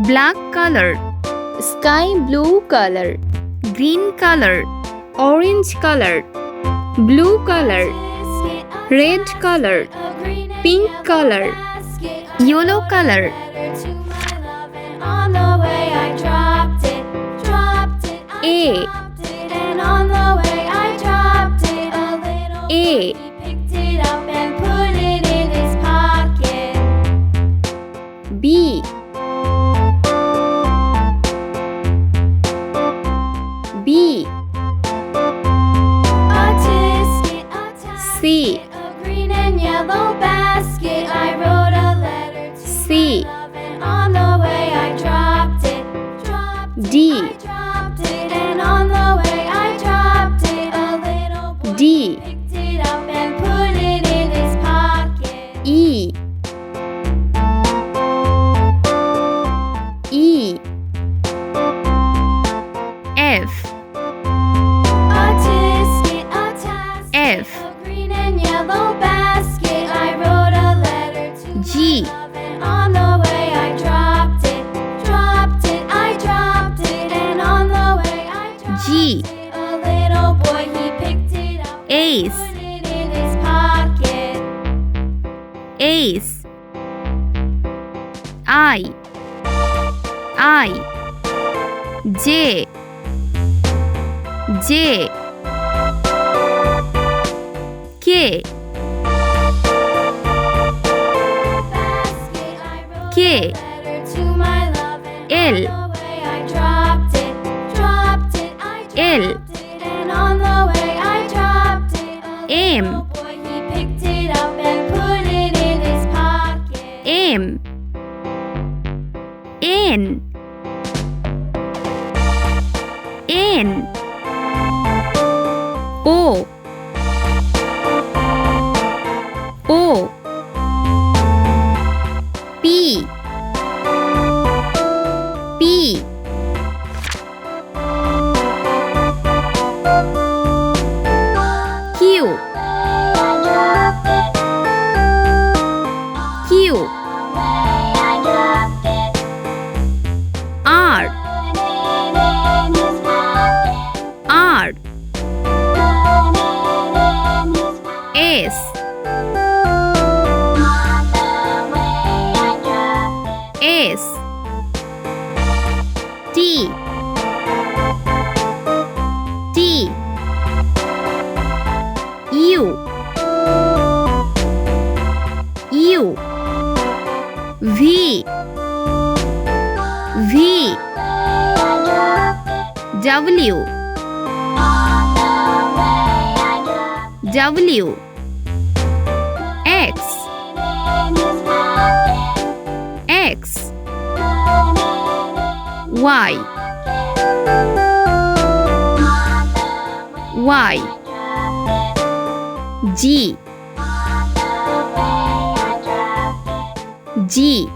Black color, Sky blue color, green color, orange color, blue color, red color, pink color, yellow color. On the way I dropped it, A, and on the way I dropped it. A little A, boy, he picked it up and put it in his pocket. B, B, A tisket, C, a green and yellow basket. I wrote a letter to C, my love, and on the way I dropped it, D, I dropped it, and on the way I dropped it. A little boy D, picked it up and put it in his pocket. E, E, F, A tisket, a tasket, F, a green and yellow basket. I wrote a letter to G, my love, and on the way I dropped it, I dropped it, and on the way I dropped G, it. A little boy, he picked it up, Ace, put it in his pocket. Ace, I, J, J, K, Basket, I wrote K, a letter to my love, and L, on the way I dropped it, I L, dropped it, and on the way I dropped it. A M, little boy, he picked it up and put it in his pocket. M, N, N, O, O, P, P, Q, Q, R, R, S, S, T, T, U, U, V, V, W, W, X, X, Y, Y, G, G,